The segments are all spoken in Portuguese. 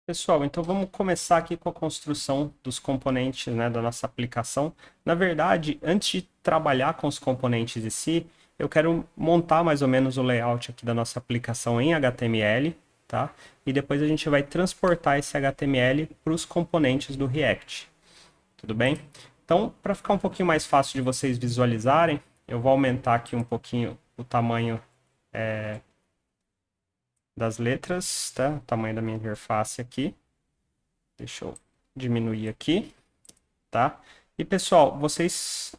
Pessoal, então vamos começar aqui com a construção dos componentes, né, da nossa aplicação. Na verdade, antes de trabalhar com os componentes em si, eu quero montar mais ou menos o layout aqui da nossa aplicação em HTML, tá? E depois a gente vai transportar esse HTML para os componentes do React, tudo bem? Então, para ficar um pouquinho mais fácil de vocês visualizarem, eu vou aumentar aqui um pouquinho o tamanho das letras, tá? O tamanho da minha interface aqui. Deixa eu diminuir aqui, tá? E pessoal, vocês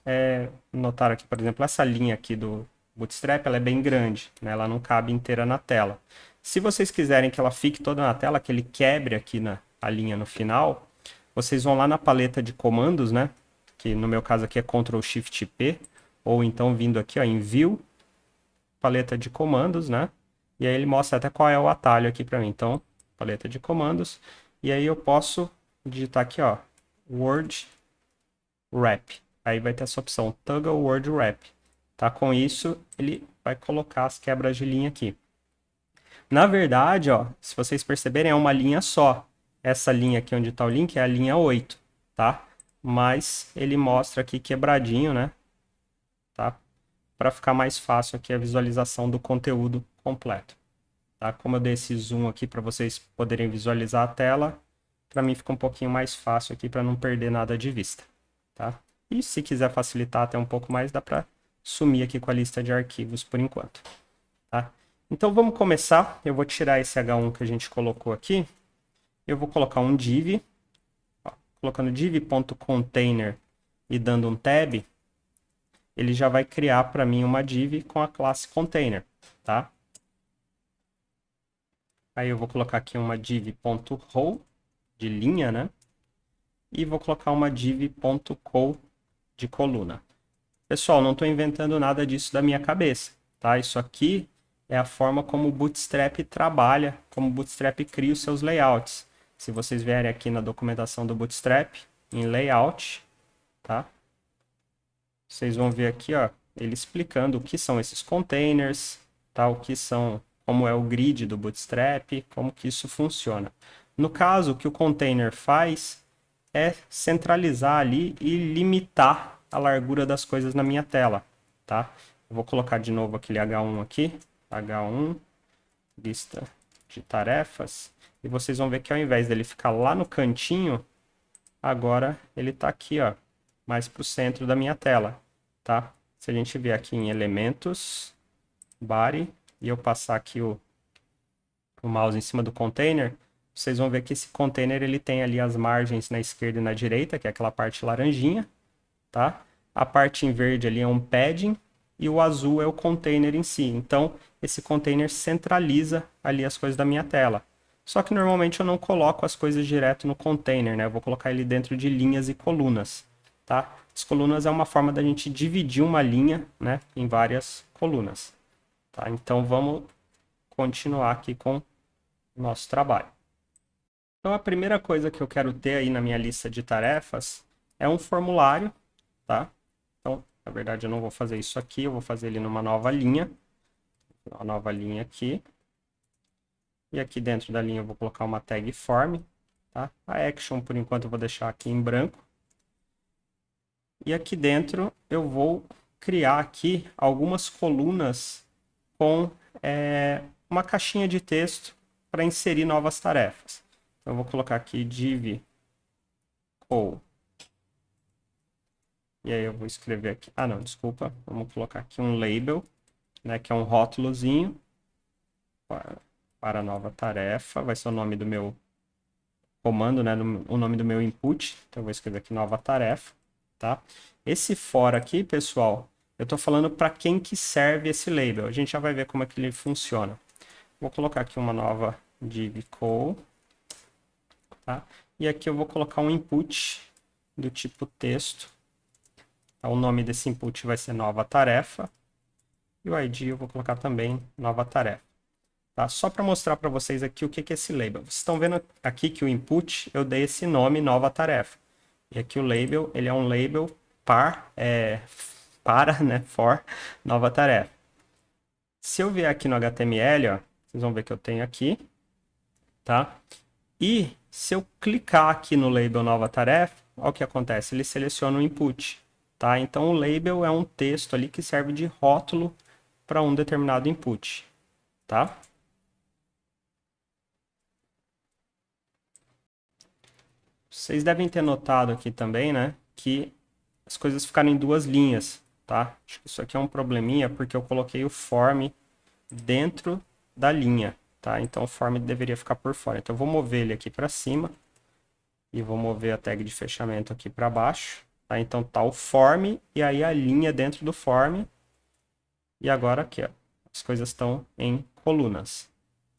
notaram aqui, por exemplo, essa linha aqui do Bootstrap, ela é bem grande, né? Ela não cabe inteira na tela. Se vocês quiserem que ela fique toda na tela, que ele quebre aqui a linha no final, vocês vão lá na paleta de comandos, né? Que no meu caso aqui é Ctrl Shift P, ou então vindo aqui, ó, em View, paleta de comandos, né? E aí ele mostra até qual é o atalho aqui para mim. Então, paleta de comandos. E aí eu posso digitar aqui, ó, Word Wrap. Aí vai ter essa opção, Toggle Word Wrap. Tá? Com isso, ele vai colocar as quebras de linha aqui. Na verdade, ó, se vocês perceberem, é uma linha só. Essa linha aqui onde está o link é a linha 8, tá? Mas ele mostra aqui quebradinho, né? Tá? Para ficar mais fácil aqui a visualização do conteúdo completo. Tá? Como eu dei esse zoom aqui para vocês poderem visualizar a tela, para mim fica um pouquinho mais fácil aqui para não perder nada de vista. Tá? E se quiser facilitar até um pouco mais, dá para sumir aqui com a lista de arquivos por enquanto. Tá? Então vamos começar. Eu vou tirar esse H1 que a gente colocou aqui. Eu vou colocar um div. Ó, colocando div.container e dando um tab, ele já vai criar para mim uma div com a classe container. Tá? Aí eu vou colocar aqui uma div.row de linha, né? E vou colocar uma div.col de coluna. Pessoal, não estou inventando nada disso da minha cabeça, tá? Isso aqui é a forma como o Bootstrap trabalha, como o Bootstrap cria os seus layouts. Se vocês vierem aqui na documentação do Bootstrap, em Layout, tá? Vocês vão ver aqui, ó, ele explicando o que são esses containers, tá? O que são, como é o grid do Bootstrap, como que isso funciona. No caso, o que o container faz é centralizar ali e limitar a largura das coisas na minha tela, tá? Eu vou colocar de novo aquele H1 aqui, H1, lista de tarefas, e vocês vão ver que ao invés dele ficar lá no cantinho, agora ele está aqui, ó, mais para o centro da minha tela, tá? Se a gente vier aqui em elementos, body, e eu passar aqui o mouse em cima do container, vocês vão ver que esse container ele tem ali as margens na esquerda e na direita, que é aquela parte laranjinha, tá? A parte em verde ali é um padding e o azul é o container em si. Então, esse container centraliza ali as coisas da minha tela. Só que normalmente eu não coloco as coisas direto no container, né? Eu vou colocar ele dentro de linhas e colunas, tá? As colunas é uma forma da gente dividir uma linha, né, em várias colunas, tá? Então, vamos continuar aqui com o nosso trabalho. Então, a primeira coisa que eu quero ter aí na minha lista de tarefas é um formulário, tá? Então, na verdade, eu não vou fazer isso aqui, eu vou fazer ele numa nova linha. Uma nova linha aqui. E aqui dentro da linha eu vou colocar uma tag form, tá? A action, por enquanto, eu vou deixar aqui em branco. E aqui dentro eu vou criar aqui algumas colunas com uma caixinha de texto para inserir novas tarefas. Então, eu vou colocar aqui div col. E aí eu vou escrever aqui. Ah, não, desculpa. Vamos colocar aqui um label, né, que é um rótulozinho para a nova tarefa. Vai ser o nome do meu comando, né, o nome do meu input. Então eu vou escrever aqui nova tarefa, tá? Esse for aqui, pessoal, eu estou falando para quem que serve esse label. A gente já vai ver como é que ele funciona. Vou colocar aqui uma nova div col, tá? E aqui eu vou colocar um input do tipo texto. O nome desse input vai ser nova tarefa. E o ID eu vou colocar também nova tarefa. Tá? Só para mostrar para vocês aqui o que é esse label. Vocês estão vendo aqui que o input eu dei esse nome nova tarefa. E aqui o label, ele é um label para, né, for nova tarefa. Se eu vier aqui no HTML, ó, vocês vão ver que eu tenho aqui, tá? E se eu clicar aqui no label nova tarefa, olha o que acontece, ele seleciona o input, tá? Então o label é um texto ali que serve de rótulo para um determinado input, tá? Vocês devem ter notado aqui também, né, que as coisas ficaram em duas linhas, tá? Acho que isso aqui é um probleminha porque eu coloquei o form dentro da linha, tá? Então o form deveria ficar por fora. Então eu vou mover ele aqui para cima e vou mover a tag de fechamento aqui para baixo, tá? Então tá o form e aí a linha dentro do form. E agora aqui, ó, as coisas estão em colunas,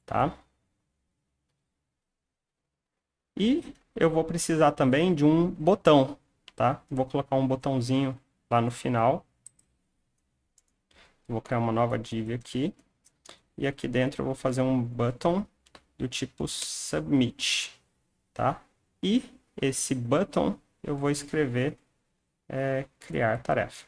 tá? E eu vou precisar também de um botão, tá? Vou colocar um botãozinho lá no final. Vou criar uma nova div aqui. E aqui dentro eu vou fazer um button do tipo submit, tá? E esse button eu vou escrever criar tarefa,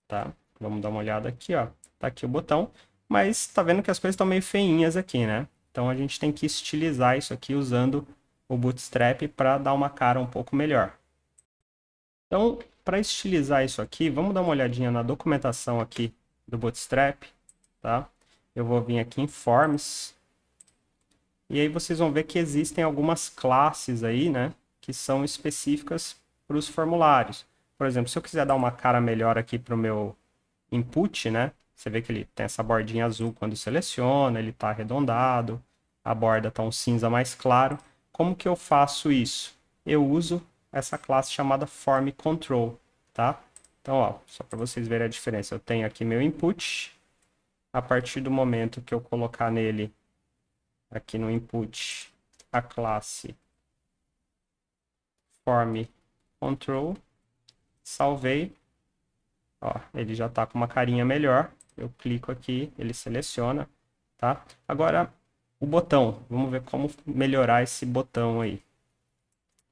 tá? Vamos dar uma olhada aqui, ó. Tá aqui o botão, mas tá vendo que as coisas estão meio feinhas aqui, né? Então a gente tem que estilizar isso aqui usando o Bootstrap para dar uma cara um pouco melhor. Então, para estilizar isso aqui, vamos dar uma olhadinha na documentação aqui do Bootstrap, tá? Eu vou vir aqui em Forms, e aí vocês vão ver que existem algumas classes aí, né, que são específicas para os formulários. Por exemplo, se eu quiser dar uma cara melhor aqui para o meu input, né, você vê que ele tem essa bordinha azul quando seleciona, ele está arredondado, a borda está um cinza mais claro. Como que eu faço isso? Eu uso essa classe chamada Form Control, tá? Então, ó, só para vocês verem a diferença, eu tenho aqui meu input. A partir do momento que eu colocar nele, aqui no input, a classe Form Control, salvei. Ó, ele já está com uma carinha melhor. Eu clico aqui, ele seleciona, tá? Agora, o botão. Vamos ver como melhorar esse botão aí.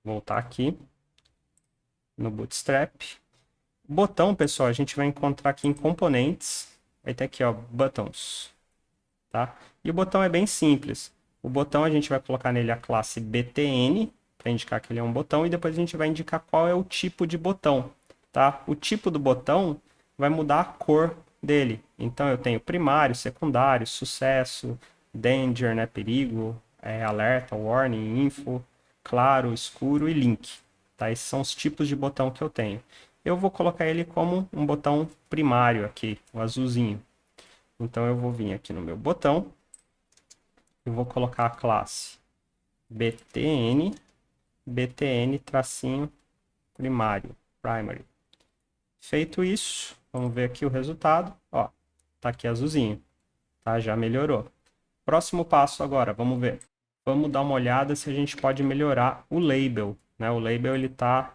Voltar aqui no Bootstrap. O botão, pessoal, a gente vai encontrar aqui em componentes. Aí tem aqui, ó, buttons, tá? E o botão é bem simples. O botão a gente vai colocar nele a classe btn, para indicar que ele é um botão, e depois a gente vai indicar qual é o tipo de botão, tá? O tipo do botão vai mudar a cor dele. Então eu tenho primário, secundário, sucesso, danger, né, perigo, alerta, warning, info, claro, escuro e link, tá? Esses são os tipos de botão que eu tenho. Eu vou colocar ele como um botão primário aqui, o azulzinho. Então eu vou vir aqui no meu botão, eu vou colocar a classe btn, btn tracinho primário, primary. Feito isso, vamos ver aqui o resultado. Ó, tá aqui azulzinho, tá? Já melhorou. Próximo passo agora, vamos ver. Vamos dar uma olhada se a gente pode melhorar o label, né? O label ele tá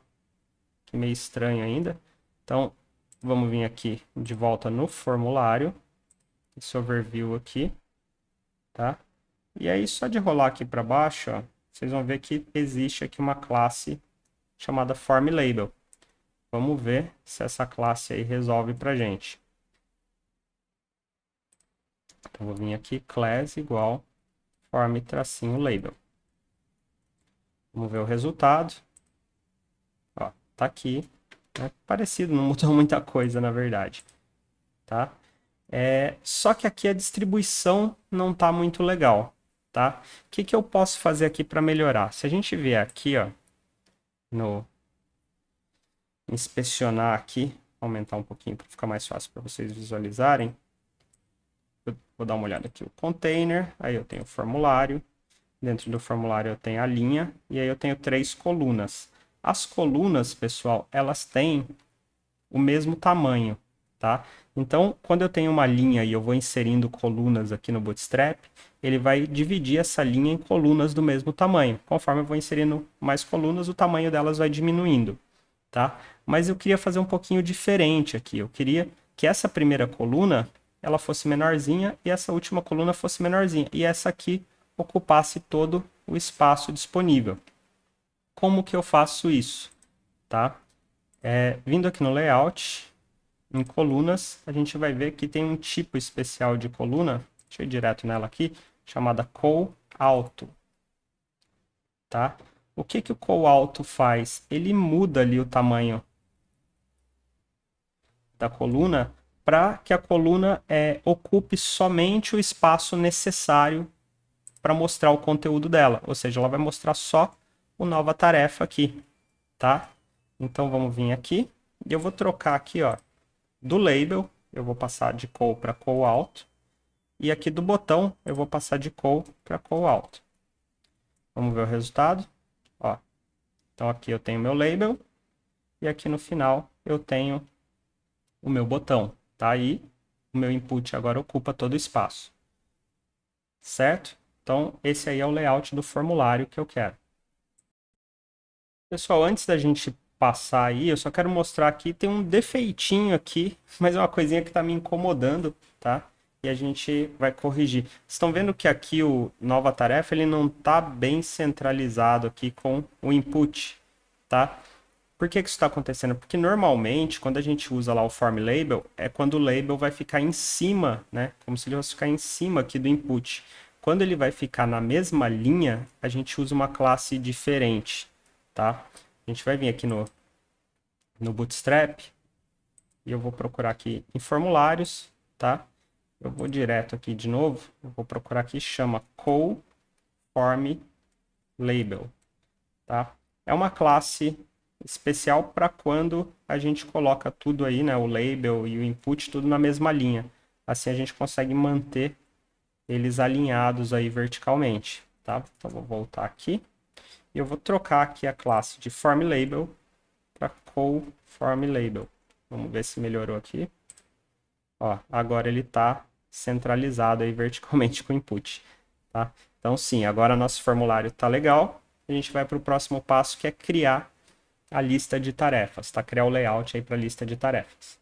meio estranho ainda. Então, vamos vir aqui de volta no formulário, esse overview aqui, tá? E aí, só de rolar aqui para baixo, ó, vocês vão ver que existe aqui uma classe chamada FormLabel. Vamos ver se essa classe aí resolve para gente. Então, vou vir aqui, class igual form-label. Vamos ver o resultado. Ó, tá aqui. É parecido, não mudou muita coisa, na verdade. Tá? Só que aqui a distribuição não está muito legal, tá? O que eu posso fazer aqui para melhorar? Se a gente vier aqui, ó, no inspecionar aqui, aumentar um pouquinho para ficar mais fácil para vocês visualizarem. Eu vou dar uma olhada aqui o container, aí eu tenho o formulário, dentro do formulário eu tenho a linha, e aí eu tenho 3 colunas. As colunas, pessoal, elas têm o mesmo tamanho, tá? Então, quando eu tenho uma linha e eu vou inserindo colunas aqui no Bootstrap, ele vai dividir essa linha em colunas do mesmo tamanho. Conforme eu vou inserindo mais colunas, o tamanho delas vai diminuindo, tá? Mas eu queria fazer um pouquinho diferente aqui. Eu queria que essa primeira coluna, ela fosse menorzinha e essa última coluna fosse menorzinha. E essa aqui ocupasse todo o espaço disponível. Como que eu faço isso, tá? Vindo aqui no Layout, em colunas, a gente vai ver que tem um tipo especial de coluna, deixa eu ir direto nela aqui, chamada call auto, tá? O que que o call auto faz? Ele muda ali o tamanho da coluna para que a coluna ocupe somente o espaço necessário para mostrar o conteúdo dela. Ou seja, ela vai mostrar só o nova tarefa aqui, tá? Então vamos vir aqui e eu vou trocar aqui, ó, do label, eu vou passar de call para call auto. E aqui do botão, eu vou passar de call para call auto. Vamos ver o resultado. Ó. Então aqui eu tenho meu label. E aqui no final eu tenho o meu botão. Tá aí. O meu input agora ocupa todo o espaço. Certo? Então esse aí é o layout do formulário que eu quero. Pessoal, antes da gente passar aí, eu só quero mostrar aqui, tem um defeitinho aqui, mas é uma coisinha que está me incomodando, tá? E a gente vai corrigir. Vocês estão vendo que aqui o nova tarefa, ele não está bem centralizado aqui com o input, tá? Por que que isso está acontecendo? Porque normalmente, quando a gente usa lá o form label, é quando o label vai ficar em cima, né? Como se ele fosse ficar em cima aqui do input. Quando ele vai ficar na mesma linha, a gente usa uma classe diferente, tá? A gente vai vir aqui no Bootstrap e eu vou procurar aqui em formulários, tá? Eu vou direto aqui de novo, eu vou procurar aqui, chama call form label, tá? É uma classe especial para quando a gente coloca tudo aí, né? O label e o input, tudo na mesma linha. Assim a gente consegue manter eles alinhados aí verticalmente, tá? Então vou voltar aqui e eu vou trocar aqui a classe de form label para call form label. Vamos ver se melhorou aqui. Ó, agora ele está centralizado aí verticalmente com o input, tá? Então sim, agora nosso formulário está legal. A gente vai para o próximo passo, que é criar a lista de tarefas, tá? Criar o layout aí para a lista de tarefas.